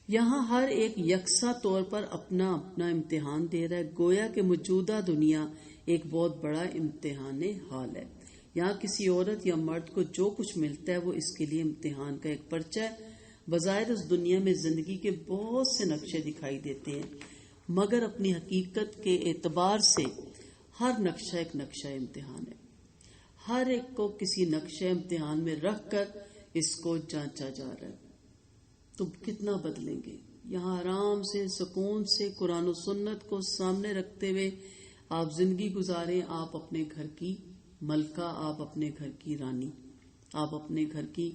یہاں ہر ایک یکساں طور پر اپنا اپنا امتحان دے رہا ہے، گویا کہ موجودہ دنیا ایک بہت بڑا امتحان حال ہے۔ یہاں کسی عورت یا مرد کو جو کچھ ملتا ہے وہ اس کے لیے امتحان کا ایک پرچہ ہے۔ بظاہر اس دنیا میں زندگی کے بہت سے نقشے دکھائی دیتے ہیں، مگر اپنی حقیقت کے اعتبار سے ہر نقشہ ایک نقشہ امتحان ہے۔ ہر ایک کو کسی نقشہ امتحان میں رکھ کر اس کو جانچا جا رہا ہے۔ تو کتنا بدلیں گے؟ یہاں آرام سے، سکون سے، قرآن و سنت کو سامنے رکھتے ہوئے آپ زندگی گزاریں۔ آپ اپنے گھر کی ملکہ، آپ اپنے گھر کی رانی، آپ اپنے گھر کی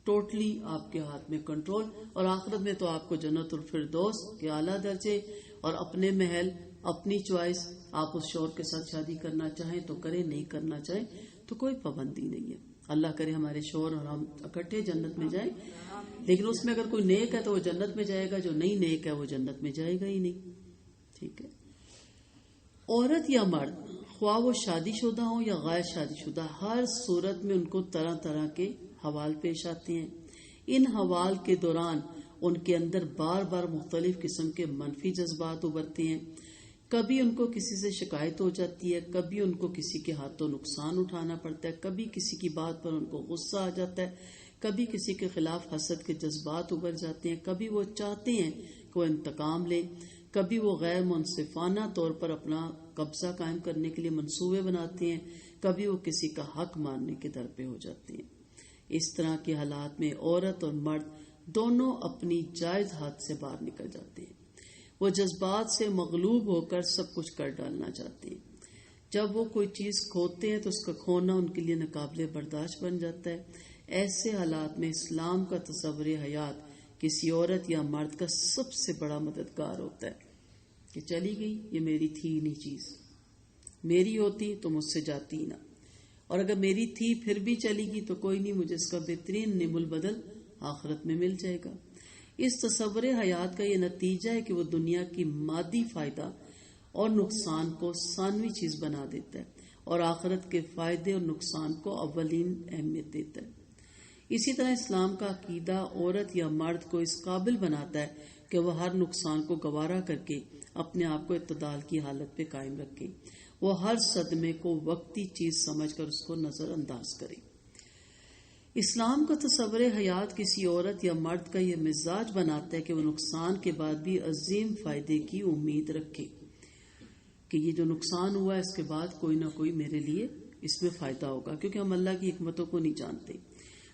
ٹوٹلی آپ کے ہاتھ میں کنٹرول، اور آخرت میں تو آپ کو جنت الفردوس کے اعلیٰ درجے اور اپنے محل، اپنی چوائس۔ آپ اس شوہر کے ساتھ شادی کرنا چاہیں تو کریں، نہیں کرنا چاہیں تو کوئی پابندی نہیں ہے۔ اللہ کرے ہمارے شوہر اور ہم اکٹھے جنت میں جائیں، لیکن اس میں اگر کوئی نیک ہے تو وہ جنت میں جائے گا، جو نہیں نیک ہے وہ جنت میں جائے گا ہی نہیں، ٹھیک ہے۔ عورت یا مرد، خواہ وہ شادی شدہ ہوں یا غیر شادی شدہ، ہر صورت میں ان کو طرح طرح کے حوال پیش آتے ہیں۔ ان حوال کے دوران ان کے اندر بار بار مختلف قسم کے منفی جذبات ابھرتے ہیں۔ کبھی ان کو کسی سے شکایت ہو جاتی ہے، کبھی ان کو کسی کے ہاتھوں نقصان اٹھانا پڑتا ہے، کبھی کسی کی بات پر ان کو غصہ آ جاتا ہے، کبھی کسی کے خلاف حسد کے جذبات ابھر جاتے ہیں، کبھی وہ چاہتے ہیں کہ وہ انتقام لے، کبھی وہ غیر منصفانہ طور پر اپنا قبضہ قائم کرنے کے لیے منصوبے بناتے ہیں، کبھی وہ کسی کا حق ماننے کے در پہ ہو جاتے ہیں۔ اس طرح کے حالات میں عورت اور مرد دونوں اپنی جائز حد سے باہر نکل جاتے ہیں۔ وہ جذبات سے مغلوب ہو کر سب کچھ کر ڈالنا چاہتے ہیں۔ جب وہ کوئی چیز کھوتے ہیں تو اس کا کھونا ان کے لیے ناقابل برداشت بن جاتا ہے۔ ایسے حالات میں اسلام کا تصور حیات کسی عورت یا مرد کا سب سے بڑا مددگار ہوتا ہے کہ چلی گئی، یہ میری تھی نہیں چیز، میری ہوتی تو مجھ سے جاتی نہ، اور اگر میری تھی پھر بھی چلی گئی تو کوئی نہیں، مجھے اس کا بہترین نعم البدل آخرت میں مل جائے گا۔ اس تصور حیات کا یہ نتیجہ ہے کہ وہ دنیا کی مادی فائدہ اور نقصان کو ثانوی چیز بنا دیتا ہے اور آخرت کے فائدے اور نقصان کو اولین اہمیت دیتا ہے۔ اسی طرح اسلام کا عقیدہ عورت یا مرد کو اس قابل بناتا ہے کہ وہ ہر نقصان کو گوارا کر کے اپنے آپ کو اعتدال کی حالت پہ قائم رکھے، وہ ہر صدمے کو وقتی چیز سمجھ کر اس کو نظر انداز کرے۔ اسلام کا تصور حیات کسی عورت یا مرد کا یہ مزاج بناتا ہے کہ وہ نقصان کے بعد بھی عظیم فائدے کی امید رکھے کہ یہ جو نقصان ہوا ہے اس کے بعد کوئی نہ کوئی میرے لیے اس میں فائدہ ہوگا، کیونکہ ہم اللہ کی حکمتوں کو نہیں جانتے۔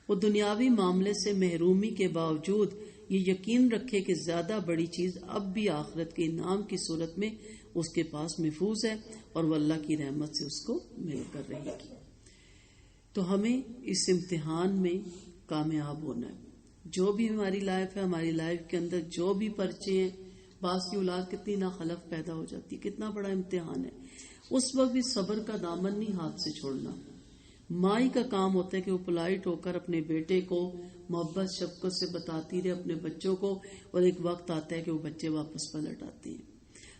وہ دنیاوی معاملے سے محرومی کے باوجود یہ یقین رکھے کہ زیادہ بڑی چیز اب بھی آخرت کے انعام کی صورت میں اس کے پاس محفوظ ہے اور وہ اللہ کی رحمت سے اس کو مل کر رہے گی۔ تو ہمیں اس امتحان میں کامیاب ہونا ہے۔ جو بھی ہماری لائف ہے، ہماری لائف کے اندر جو بھی پرچے ہیں، بعض کی اولاد کتنی ناخلف پیدا ہو جاتی ہے، کتنا بڑا امتحان ہے، اس وقت بھی صبر کا دامن نہیں ہاتھ سے چھوڑنا۔ مائی کا کام ہوتا ہے کہ وہ پولائٹ ہو کر اپنے بیٹے کو محبت شفقت سے بتاتی رہے اپنے بچوں کو، اور ایک وقت آتا ہے کہ وہ بچے واپس پلٹ آتے ہیں۔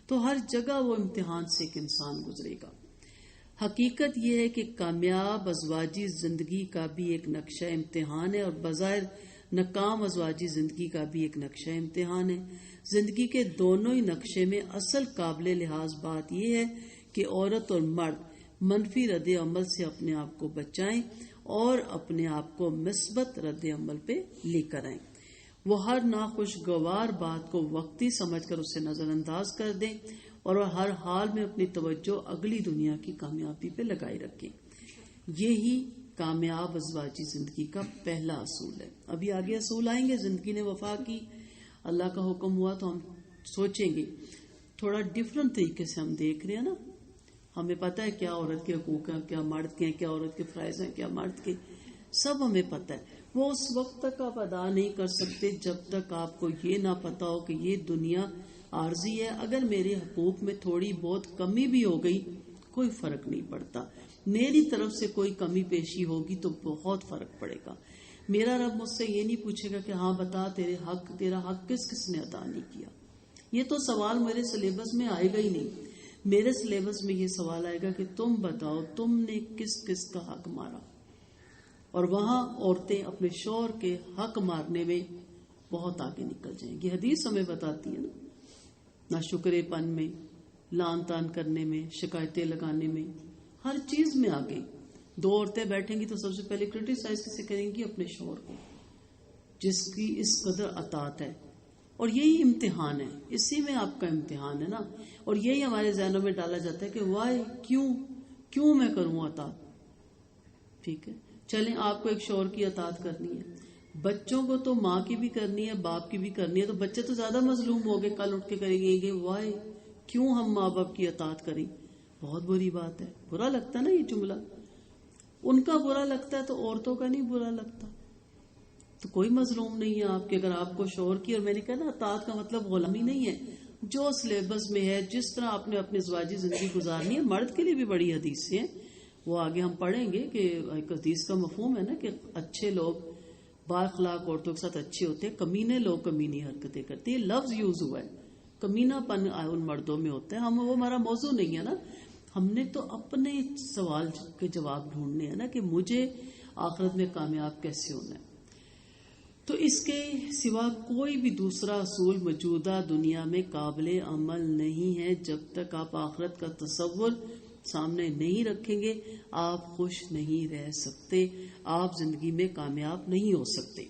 تو ہر جگہ وہ امتحان سے ایک انسان گزرے گا۔ حقیقت یہ ہے کہ کامیاب ازواجی زندگی کا بھی ایک نقشہ امتحان ہے، اور بظاہر ناکام ازواجی زندگی کا بھی ایک نقشہ امتحان ہے۔ زندگی کے دونوں ہی نقشے میں اصل قابل لحاظ بات یہ ہے کہ عورت اور مرد منفی رد عمل سے اپنے آپ کو بچائیں اور اپنے آپ کو مثبت رد عمل پہ لے کر آئیں۔ وہ ہر ناخوشگوار بات کو وقتی سمجھ کر اسے نظر انداز کر دیں اور وہ ہر حال میں اپنی توجہ اگلی دنیا کی کامیابی پہ لگائی رکھیں۔ یہی کامیاب ازواجی زندگی کا پہلا اصول ہے۔ ابھی آگے اصول آئیں گے۔ زندگی نے وفا کی، اللہ کا حکم ہوا تو ہم سوچیں گے تھوڑا ڈفرنٹ طریقے سے ہم دیکھ رہے ہیں نا۔ ہمیں پتہ ہے کیا عورت کے حقوق ہیں، کیا مرد کے ہیں، کیا عورت کے فرائض ہیں، کیا مرد کے، سب ہمیں پتہ ہے۔ وہ اس وقت تک آپ ادا نہیں کر سکتے جب تک آپ کو یہ نہ پتا ہو کہ یہ دنیا عارضی ہے۔ اگر میرے حقوق میں تھوڑی بہت کمی بھی ہو گئی کوئی فرق نہیں پڑتا، میری طرف سے کوئی کمی پیشی ہوگی تو بہت فرق پڑے گا۔ میرا رب مجھ سے یہ نہیں پوچھے گا کہ ہاں بتا تیرا حق کس کس نے ادا نہیں کیا۔ یہ تو سوال میرے سلیبس میں آئے گا ہی نہیں۔ میرے سلیبس میں یہ سوال آئے گا کہ تم بتاؤ تم نے کس کس کا حق مارا، اور وہاں عورتیں اپنے شوہر کے حق مارنے میں بہت آگے نکل جائیں گی۔ حدیث ہمیں بتاتی ہے نا شکرے پن میں، لان تان کرنے میں، شکایتیں لگانے میں، ہر چیز میں آگے۔ دو عورتیں بیٹھیں گی تو سب سے پہلے کرٹیسائز کسے کریں گی؟ اپنے شوہر کو، جس کی اس قدر اطاعت ہے۔ اور یہی امتحان ہے، اسی میں آپ کا امتحان ہے نا۔ اور یہی ہمارے ذہنوں میں ڈالا جاتا ہے کہ وائی کیوں میں کروں اطاعت۔ ٹھیک ہے، چلیں آپ کو ایک شوہر کی اطاعت کرنی ہے، بچوں کو تو ماں کی بھی کرنی ہے، باپ کی بھی کرنی ہے، تو بچے تو زیادہ مظلوم ہو گئے، کل اٹھ کے کریں گے وائی کیوں ہم ماں باپ کی اطاعت کریں۔ بہت بری بات ہے، برا لگتا ہے نا یہ جملہ۔ ان کا برا لگتا ہے تو عورتوں کا نہیں برا لگتا، تو کوئی مظلوم نہیں ہے آپ کے۔ اگر آپ کو شوہر کی، اور میں نے کہا نا اطاعت کا مطلب غلامی نہیں ہے، جو سلیبس میں ہے جس طرح آپ نے اپنی ازواجی زندگی گزارنی ہے۔ مرد کے لیے بھی بڑی حدیثیں ہیں، وہ آگے ہم پڑھیں گے کہ ایک حدیث کا مفہوم ہے نا کہ اچھے لوگ بااخلاق عورتوں کے ساتھ اچھے ہوتے ہیں، کمینے لوگ کمینی حرکتیں کرتے ہیں۔ لفظ یوز ہوا ہے، کمینہ پن ان مردوں میں ہوتا ہے۔ وہ ہمارا موضوع نہیں ہے نا، ہم نے تو اپنے سوال کے جواب ڈھونڈنے ہیں نا کہ مجھے آخرت میں کامیاب کیسے ہونا ہے۔ تو اس کے سوا کوئی بھی دوسرا اصول موجودہ دنیا میں قابل عمل نہیں ہے۔ جب تک آپ آخرت کا تصور سامنے نہیں رکھیں گے آپ خوش نہیں رہ سکتے، آپ زندگی میں کامیاب نہیں ہو سکتے۔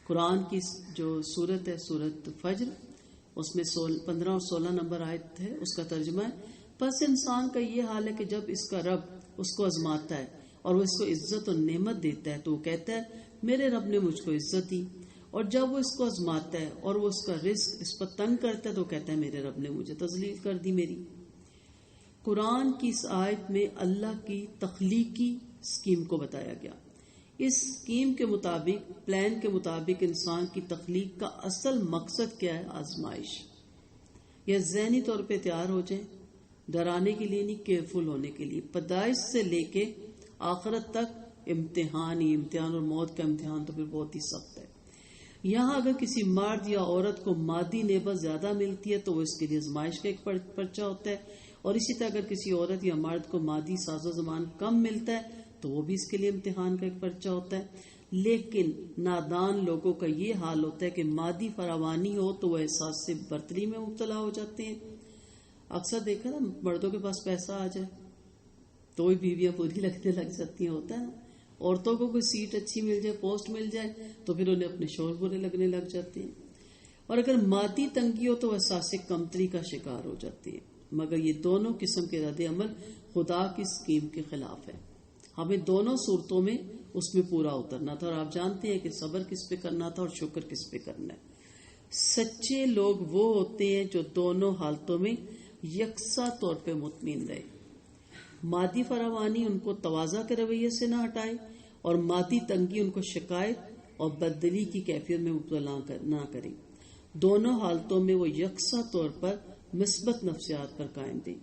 قرآن کی جو سورت ہے سورت فجر، اس میں 15 اور 16 نمبر آیت ہے، اس کا ترجمہ ہے، پس انسان کا یہ حال ہے کہ جب اس کا رب اس کو آزماتا ہے اور وہ اس کو عزت اور نعمت دیتا ہے تو وہ کہتا ہے میرے رب نے مجھ کو عزت دی، اور جب وہ اس کو آزماتا ہے اور وہ اس کا رزق اس پر تنگ کرتا ہے تو کہتا ہے میرے رب نے مجھے تذلیل کر دی میری۔ قرآن کی اس آیت میں اللہ کی تخلیقی سکیم کو بتایا گیا۔ اس سکیم کے مطابق، پلان کے مطابق انسان کی تخلیق کا اصل مقصد کیا ہے؟ آزمائش، یا ذہنی طور پہ تیار ہو جائیں، ڈرانے کے لیے نہیں، کیئرفل ہونے کے لیے۔ پیدائش سے لے کے آخرت تک امتحان ہی امتحان، اور موت کا امتحان تو پھر بہت ہی سخت ہے۔ یہاں اگر کسی مرد یا عورت کو مادی نعمت زیادہ ملتی ہے تو وہ اس کے لیے آزمائش کا ایک پرچہ ہوتا ہے، اور اسی طرح اگر کسی عورت یا مرد کو مادی ساز و سامان کم ملتا ہے تو وہ بھی اس کے لیے امتحان کا ایک پرچہ ہوتا ہے۔ لیکن نادان لوگوں کا یہ حال ہوتا ہے کہ مادی فراوانی ہو تو وہ احساس سے برتری میں مبتلا ہو جاتے ہیں. اکثر دیکھا نا مردوں کے پاس پیسہ آ جائے تو ہی بیویاں پوری لگنے لگ جاتی ہیں. ہوتا ہے نا, عورتوں کو کوئی سیٹ اچھی مل جائے, پوسٹ مل جائے تو پھر انہیں اپنے شوہر برے لگنے لگ جاتے ہیں. اور اگر مادی تنگی ہو تو وہ احساس کمتری کا شکار ہو جاتی ہے. مگر یہ دونوں قسم کے رد عمل خدا کی اسکیم کے خلاف ہے. ہمیں دونوں صورتوں میں اس میں پورا اترنا تھا, اور آپ جانتے ہیں کہ صبر کس پہ کرنا تھا اور شکر کس پہ کرنا ہے. سچے لوگ وہ ہوتے ہیں جو دونوں حالتوں میں یکساں طور پہ مطمئن رہے. مادی فراوانی ان کو تواضع کے رویے سے نہ ہٹائے اور مادی تنگی ان کو شکایت اور بددلی کی کیفیت میں مبتلا نہ کرے. دونوں حالتوں میں وہ یکساں طور پر مثبت نفسیات پر قائم دیں.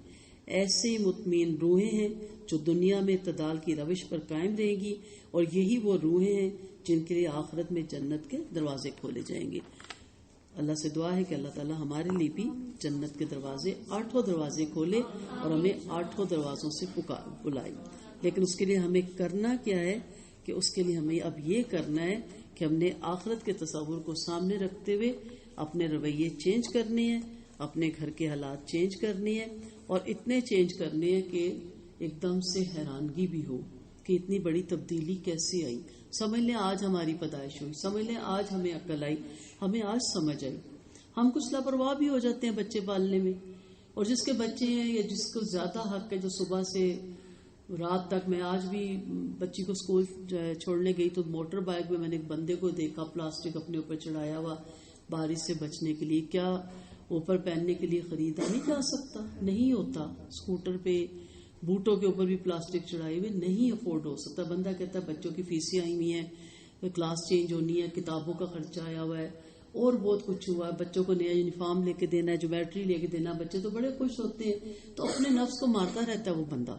ایسے مطمئن روحیں ہیں جو دنیا میں اعتدال کی روش پر قائم رہیں گی, اور یہی وہ روحیں ہیں جن کے لیے آخرت میں جنت کے دروازے کھولے جائیں گے. اللہ سے دعا ہے کہ اللہ تعالیٰ ہمارے لیے بھی جنت کے دروازے 8 دروازے کھولے اور ہمیں 8 دروازوں سے بلائے. لیکن اس کے لیے ہمیں کرنا کیا ہے کہ اس کے لیے ہمیں اب یہ کرنا ہے کہ ہم نے آخرت کے تصور کو سامنے رکھتے ہوئے اپنے رویے چینج کرنے ہیں, اپنے گھر کے حالات چینج کرنے ہیں, اور اتنے چینج کرنے ہیں کہ ایک دم سے حیرانگی بھی ہو کہ اتنی بڑی تبدیلی کیسے آئی. سمجھ لیں آج ہماری پیدائش ہوئی, سمجھ لیں آج ہمیں عقل آئی, ہمیں آج سمجھ آئی. ہم کچھ لاپرواہ بھی ہو جاتے ہیں بچے پالنے میں, اور جس کے بچے ہیں یا جس کو زیادہ حق ہے, جو صبح سے رات تک, میں آج بھی بچی کو اسکول چھوڑنے گئی تو موٹر بائک میں نے ایک بندے کو دیکھا پلاسٹک اپنے اوپر چڑھایا ہوا بارش سے بچنے کے لیے. کیا اوپر پہننے کے لیے خریدا نہیں جا سکتا, نہیں ہوتا. اسکوٹر پہ بوٹوں کے اوپر بھی پلاسٹک چڑھائے ہوئے نہیں افورڈ ہو سکتا. بندہ کہتا ہے بچوں کی فیسیں آئی ہوئی ہیں, کلاس چینج ہونی ہے, کتابوں کا خرچہ آیا ہوا ہے, اور بہت کچھ ہوا ہے, بچوں کو نیا یونیفارم لے کے دینا ہے, جیومیٹری لے کے دینا. بچے تو بڑے خوش ہوتے ہیں, تو اپنے نفس کو مارتا رہتا ہے وہ بندہ.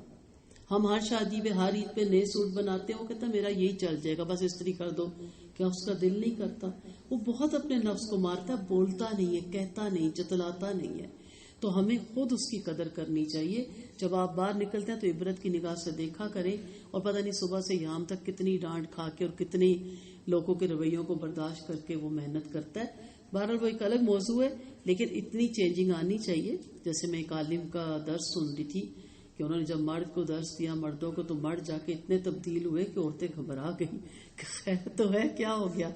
ہم ہر شادی پہ ہر عید پہ نئے سوٹ بناتے ہیں, وہ کہتا ہے میرا یہی چل جائے گا, بس استری کر دو. کیا اس کا دل نہیں کرتا؟ وہ بہت اپنے نفس کو مارتا ہے, بولتا نہیں ہے, کہتا نہیں, جتلاتا نہیں ہے. تو ہمیں خود اس کی قدر کرنی چاہیے. جب آپ باہر نکلتے ہیں تو عبرت کی نگاہ سے دیکھا کریں, اور پتہ نہیں صبح سے یام تک کتنی ڈانٹ کھا کے اور کتنی لوگوں کے رویوں کو برداشت کر کے وہ محنت کرتا ہے. بہرحال وہ ایک الگ موضوع ہے, لیکن اتنی چینجنگ آنی چاہیے. جیسے میں ایک عالم کا درس سن رہی تھی کہ انہوں نے جب مرد کو درس دیا مردوں کو, تو مرد جا کے اتنے تبدیل ہوئے کہ عورتیں گھبرا گئی کہ خیر تو ہے, کیا ہو گیا.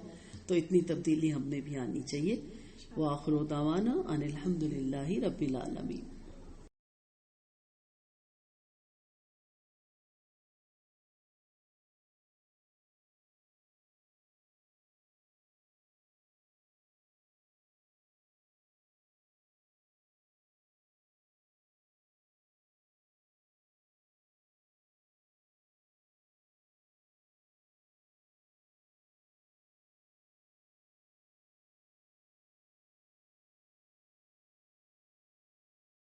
تو اتنی تبدیلی ہم میں بھی آنی چاہیے. وآخر دعوانا ان الحمد للہ رب العالمین.